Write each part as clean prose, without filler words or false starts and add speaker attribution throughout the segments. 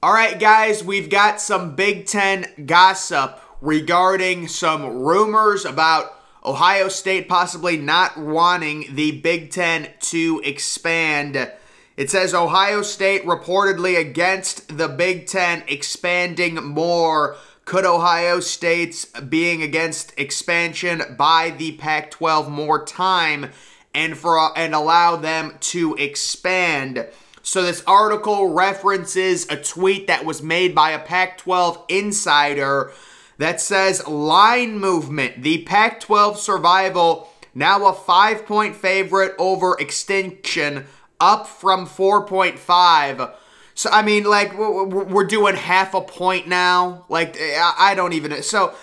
Speaker 1: All right, guys, we've got some Big Ten gossip regarding some rumors about Ohio State possibly not wanting the Big Ten to expand. It says Ohio State reportedly against the Big Ten expanding more. Could Ohio State's being against expansion buy the Pac-12 more time and allow them to expand? So this article references a tweet that was made by a Pac-12 insider that says, line movement, the Pac-12 survival, now a 5-point favorite over extinction, up from 4.5. So, I mean, like, we're doing half a point now. Like, I don't even... So,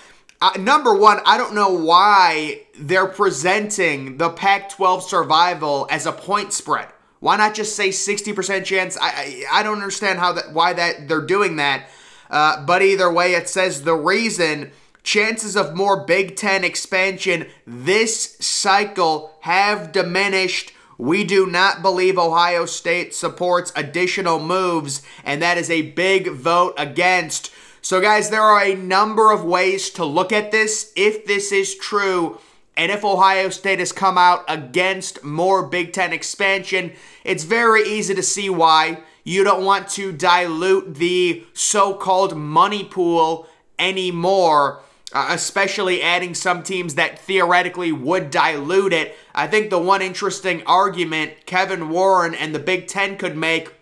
Speaker 1: number one, I don't know why they're presenting the Pac-12 survival as a point spread. Why not just say 60% chance? I don't understand why they're doing that. But either way, it says the reason chances of more Big Ten expansion this cycle have diminished. We do not believe Ohio State supports additional moves, and that is a big vote against. So guys, there are a number of ways to look at this if this is true. And if Ohio State has come out against more Big Ten expansion, it's very easy to see why. You don't want to dilute the so-called money pool anymore, especially adding some teams that theoretically would dilute it. I think the one interesting argument Kevin Warren and the Big Ten could make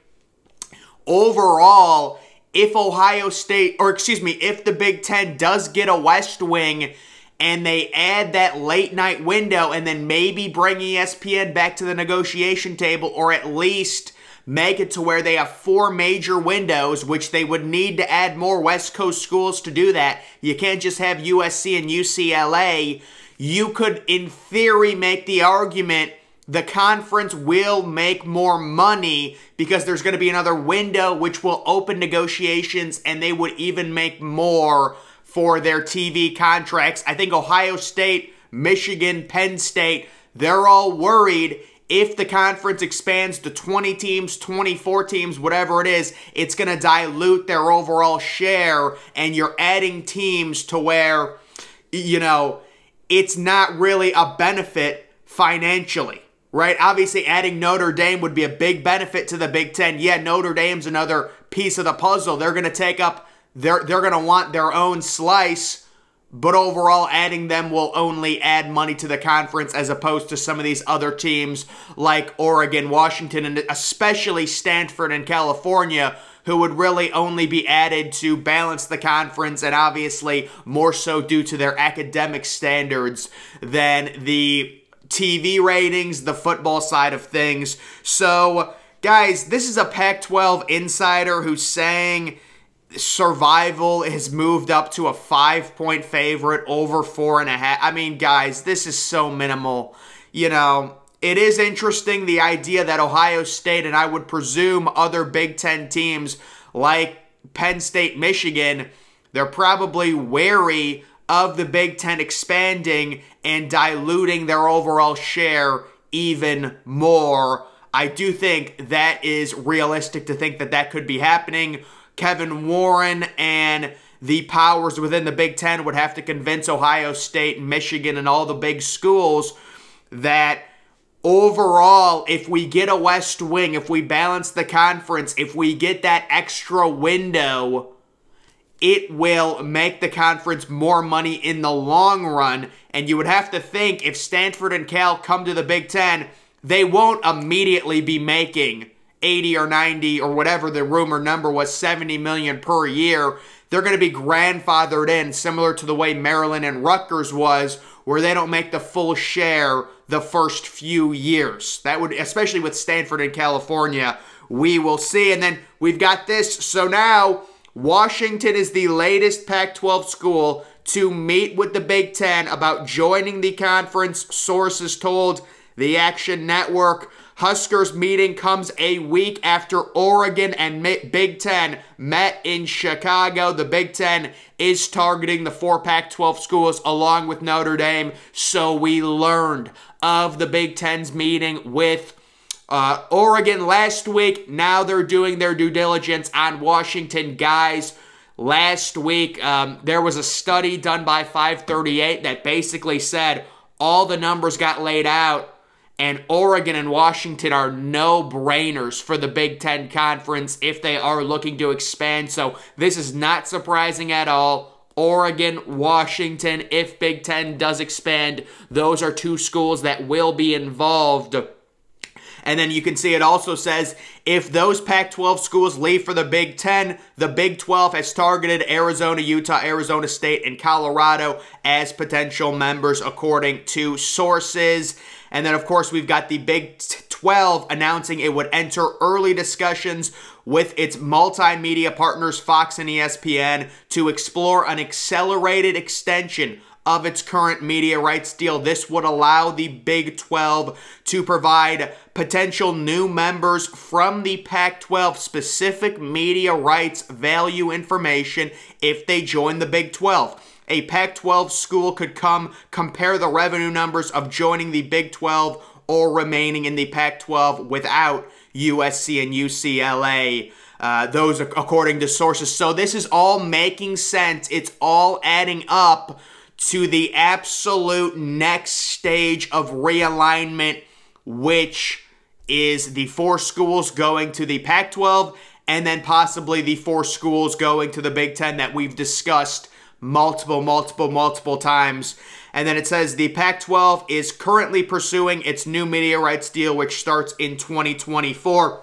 Speaker 1: overall, if Ohio State, or excuse me, if the Big Ten does get a West Wing, and they add that late night window and then maybe bring ESPN back to the negotiation table, or at least make it to where they have 4 major windows, which they would need to add more West Coast schools to do that. You can't just have USC and UCLA. You could, in theory, make the argument the conference will make more money because there's going to be another window which will open negotiations, and they would even make more for their TV contracts. I think Ohio State, Michigan, Penn State, they're all worried if the conference expands to 20 teams, 24 teams, whatever it is, it's going to dilute their overall share, and you're adding teams to where, you know, it's not really a benefit financially, right? Obviously, adding Notre Dame would be a big benefit to the Big Ten. Yeah, Notre Dame's another piece of the puzzle. They're going to take up They're going to want their own slice, but overall adding them will only add money to the conference as opposed to some of these other teams like Oregon, Washington, and especially Stanford and California, who would really only be added to balance the conference, and obviously more so due to their academic standards than the TV ratings, the football side of things. So, guys, this is a Pac-12 insider who's saying survival has moved up to a 5-point favorite over 4.5. I mean, guys, this is so minimal. You know, it is interesting, the idea that Ohio State, and I would presume other Big Ten teams like Penn State, Michigan, they're probably wary of the Big Ten expanding and diluting their overall share even more. I do think that is realistic to think that that could be happening. Kevin Warren and the powers within the Big Ten would have to convince Ohio State and Michigan and all the big schools that overall, if we get a West Wing, if we balance the conference, if we get that extra window, it will make the conference more money in the long run. And you would have to think if Stanford and Cal come to the Big Ten, they won't immediately be making 80 or 90 or whatever the rumor number was, 70 million per year. They're going to be grandfathered in, similar to the way Maryland and Rutgers was, where they don't make the full share the first few years. That would, especially with Stanford and California, we will see. And then we've got this. So now Washington is the latest Pac-12 school to meet with the Big Ten about joining the conference, sources told the Action Network. Huskers meeting comes a week after Oregon and Big Ten met in Chicago. The Big Ten is targeting the 4 Pac-12 schools along with Notre Dame. So we learned of the Big Ten's meeting with Oregon last week, now they're doing their due diligence on Washington. Guys, last week, there was a study done by 538 that basically said all the numbers got laid out, and Oregon and Washington are no-brainers for the Big Ten Conference if they are looking to expand. So this is not surprising at all. Oregon, Washington, if Big Ten does expand, those are two schools that will be involved. And then you can see it also says, if those Pac-12 schools leave for the Big Ten, the Big 12 has targeted Arizona, Utah, Arizona State, and Colorado as potential members, according to sources. And then, of course, we've got the Big 12 announcing it would enter early discussions with its multimedia partners, Fox and ESPN, to explore an accelerated extension of its current media rights deal. This would allow the Big 12 to provide potential new members from the Pac-12 specific media rights value information if they join the Big 12. A Pac-12 school could compare the revenue numbers of joining the Big 12 or remaining in the Pac-12 without USC and UCLA. Those according to sources. So this is all making sense. It's all adding up to the absolute next stage of realignment, which is the 4 schools going to the Pac-12 and then possibly the 4 schools going to the Big Ten that we've discussed multiple times. And then it says the Pac-12 is currently pursuing its new media rights deal, which starts in 2024.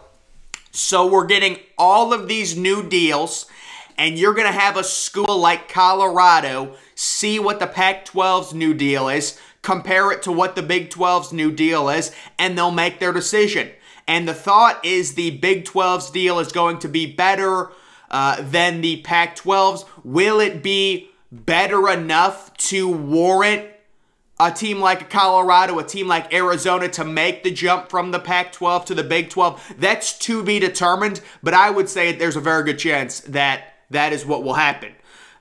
Speaker 1: So we're getting all of these new deals, and you're going to have a school like Colorado see what the Pac-12's new deal is, compare it to what the Big 12's new deal is, and they'll make their decision. And the thought is the Big 12's deal is going to be better than the Pac-12's. Will it be better enough to warrant a team like Colorado, a team like Arizona to make the jump from the Pac-12 to the Big 12? That's to be determined, but I would say there's a very good chance that that is what will happen.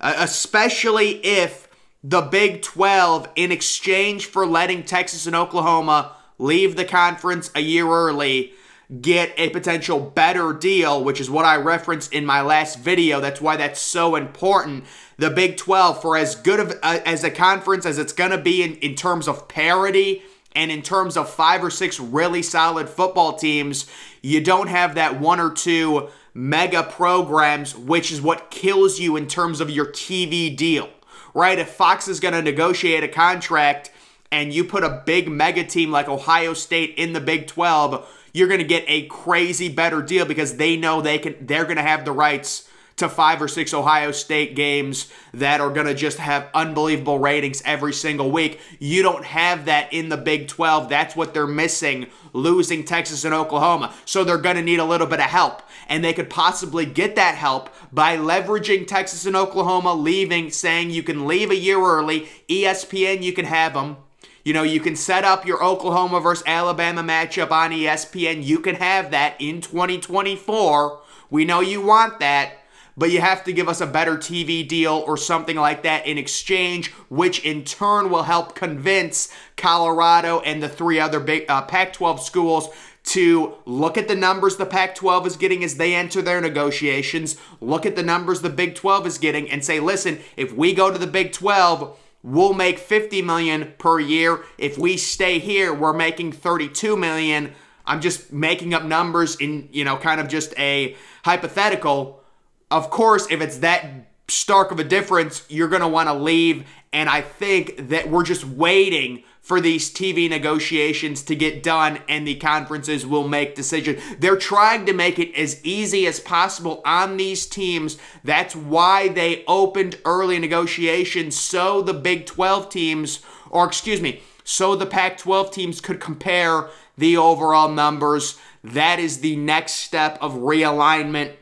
Speaker 1: Especially if the Big 12, in exchange for letting Texas and Oklahoma leave the conference a year early, get a potential better deal, which is what I referenced in my last video. That's why that's so important. The Big 12, for as good of as a conference as it's going to be in terms of parity and in terms of 5 or 6 really solid football teams, you don't have that 1 or 2 mega programs, which is what kills you in terms of your TV deal, right? If Fox is going to negotiate a contract and you put a big mega team like Ohio State in the Big 12, you're going to get a crazy better deal because they know they're going to have the rights to 5 or 6 Ohio State games that are going to just have unbelievable ratings every single week. You don't have that in the Big 12. That's what they're missing, losing Texas and Oklahoma. So they're going to need a little bit of help. And they could possibly get that help by leveraging Texas and Oklahoma leaving, saying you can leave a year early. ESPN, you can have them. You know, you can set up your Oklahoma versus Alabama matchup on ESPN. You can have that in 2024. We know you want that, but you have to give us a better TV deal or something like that in exchange, which in turn will help convince Colorado and the 3 other big Pac-12 schools to look at the numbers the Pac-12 is getting as they enter their negotiations, look at the numbers the Big 12 is getting, and say, listen, if we go to the Big 12, we'll make $50 million per year. If we stay here, we're making $32 million. I'm just making up numbers in, you know, kind of just a hypothetical. Of course, if it's that stark of a difference, you're going to want to leave. And I think that we're just waiting for these TV negotiations to get done and the conferences will make decisions. They're trying to make it as easy as possible on these teams. That's why they opened early negotiations so the Big 12 teams, or excuse me, so the Pac-12 teams could compare the overall numbers. That is the next step of realignment.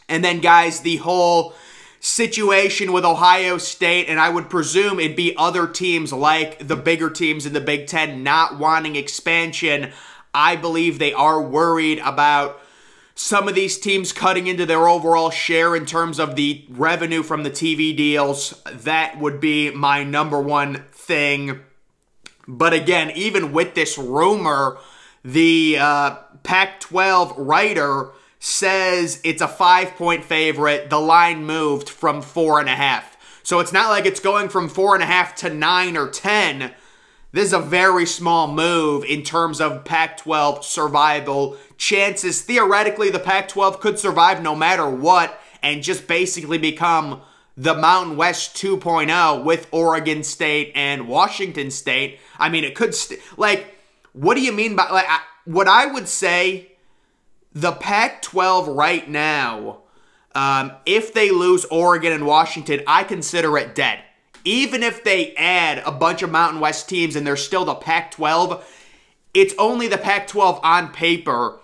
Speaker 1: And then, guys, the whole situation with Ohio State, and I would presume it'd be other teams like the bigger teams in the Big Ten not wanting expansion. I believe they are worried about some of these teams cutting into their overall share in terms of the revenue from the TV deals. That would be my number one thing. But again, even with this rumor The Pac-12 writer says it's a 5-point favorite. The line moved from 4.5. So it's not like it's going from 4.5 to 9 or 10. This is a very small move in terms of Pac-12 survival chances. Theoretically, the Pac-12 could survive no matter what and just basically become the Mountain West 2.0 with Oregon State and Washington State. I mean, it could, what do you mean by, what I would say, the Pac-12 right now, if they lose Oregon and Washington, I consider it dead. Even if they add a bunch of Mountain West teams and they're still the Pac-12, it's only the Pac-12 on paper.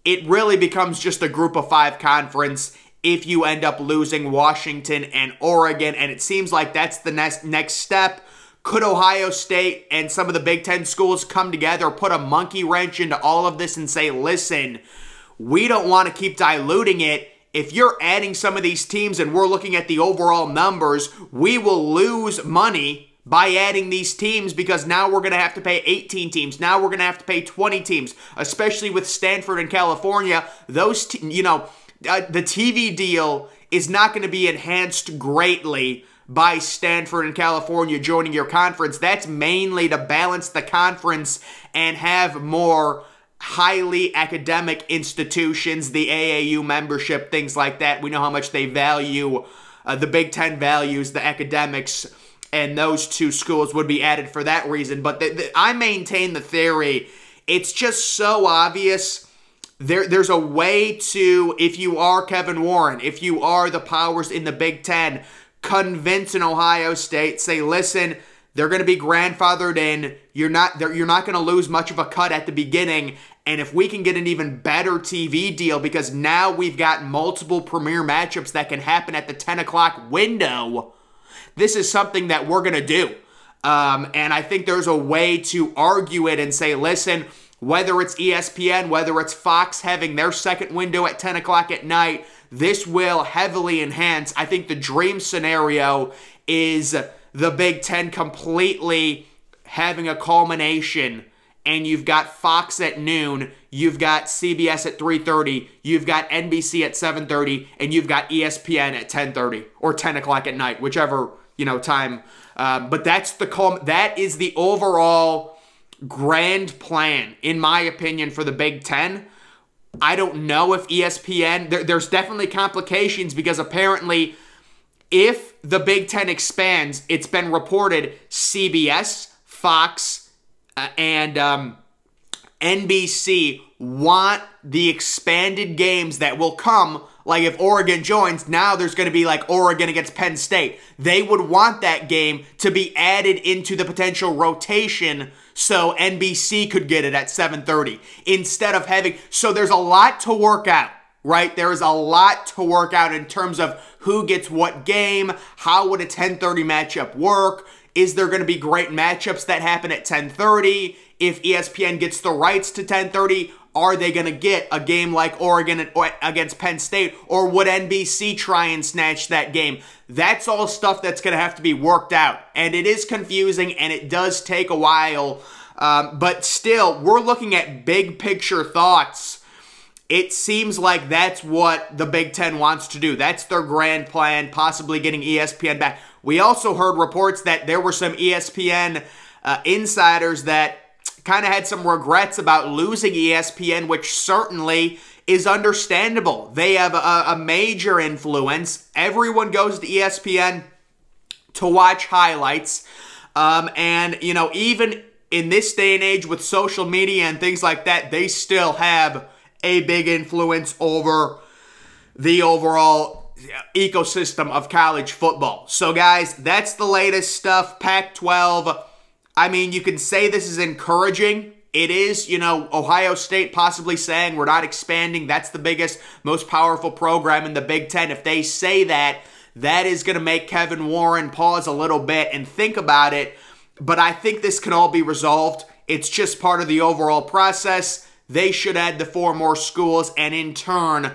Speaker 1: It really becomes just a group of 5 conference if you end up losing Washington and Oregon, and it seems like that's the next step. Could Ohio State and some of the Big Ten schools come together, put a monkey wrench into all of this and say, listen, we don't want to keep diluting it. If you're adding some of these teams and we're looking at the overall numbers, we will lose money by adding these teams because now we're going to have to pay 18 teams. Now we're going to have to pay 20 teams, especially with Stanford and California. Those, the TV deal is not going to be enhanced greatly by Stanford and California joining your conference. That's mainly to balance the conference and have more highly academic institutions, the AAU membership, things like that. We know how much they value, the Big Ten values the academics, and those 2 schools would be added for that reason. But I maintain the theory, it's just so obvious. There's a way to, if you are Kevin Warren, if you are the powers in the Big Ten, convince an Ohio State, say, listen, they're going to be grandfathered in. You're not going to lose much of a cut at the beginning. And if we can get an even better TV deal, because now we've got multiple premier matchups that can happen at the 10 o'clock window, this is something that we're going to do. And I think there's a way to argue it and say, listen, whether it's ESPN, whether it's Fox having their second window at 10 o'clock at night, this will heavily enhance. I think the dream scenario is the Big Ten completely having a culmination, and you've got Fox at noon, you've got CBS at 3:30, you've got NBC at 7:30, and you've got ESPN at 10:30 or 10 o'clock at night, whichever time. But that is the overall grand plan, in my opinion, for the Big Ten. I don't know if ESPN, there's definitely complications because apparently if the Big Ten expands, it's been reported CBS, Fox, and NBC want the expanded games that will come. Like if Oregon joins, now there's going to be like Oregon against Penn State. They would want that game to be added into the potential rotation so NBC could get it at 7:30 instead of having... So there's a lot to work out, right? There is a lot to work out in terms of who gets what game, how would a 10:30 matchup work, is there going to be great matchups that happen at 10:30? If ESPN gets the rights to 10:30, are they going to get a game like Oregon against Penn State, or would NBC try and snatch that game? That's all stuff that's going to have to be worked out, and it is confusing, and it does take a while, but still, we're looking at big picture thoughts. It seems like that's what the Big Ten wants to do. That's their grand plan, possibly getting ESPN back. We also heard reports that there were some ESPN insiders that kind of had some regrets about losing ESPN, which certainly is understandable. They have a major influence. Everyone goes to ESPN to watch highlights. And, even in this day and age with social media and things like that, they still have a big influence over the overall ecosystem of college football. So, guys, that's the latest stuff. Pac-12, I mean, you can say this is encouraging. It is, Ohio State possibly saying we're not expanding. That's the biggest, most powerful program in the Big Ten. If they say that, that is going to make Kevin Warren pause a little bit and think about it. But I think this can all be resolved. It's just part of the overall process. They should add the 4 more schools, and in turn,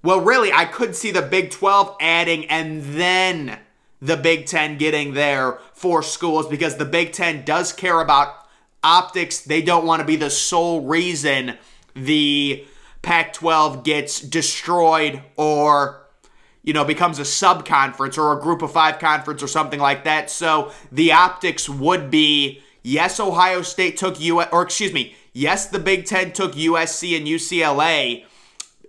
Speaker 1: well, really, I could see the Big 12 adding and then the Big Ten getting their 4 schools, because the Big Ten does care about optics, they don't want to be the sole reason the Pac-12 gets destroyed or, you know, becomes a sub-conference or a group of 5 conference or something like that. So the optics would be, yes, Ohio State took yes, the Big Ten took USC and UCLA.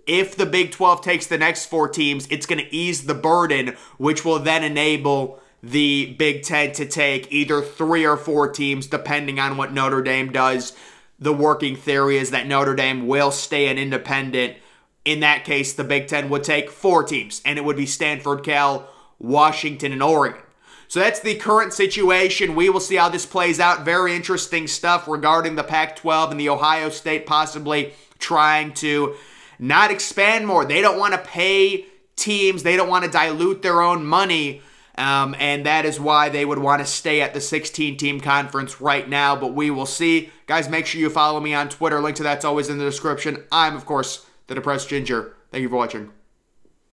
Speaker 1: If the Big 12 takes the next 4 teams, it's going to ease the burden, which will then enable the Big Ten to take either 3 or 4 teams, depending on what Notre Dame does. The working theory is that Notre Dame will stay an independent. In that case, the Big Ten would take 4 teams, and it would be Stanford, Cal, Washington, and Oregon. So that's the current situation. We will see how this plays out. Very interesting stuff regarding the Pac-12 and the Ohio State possibly trying to not expand more. They don't want to pay teams. They don't want to dilute their own money. And that is why they would want to stay at the 16-team conference right now. But we will see. Guys, make sure you follow me on Twitter. Link to that's always in the description. I'm, of course, the Depressed Ginger. Thank you for watching.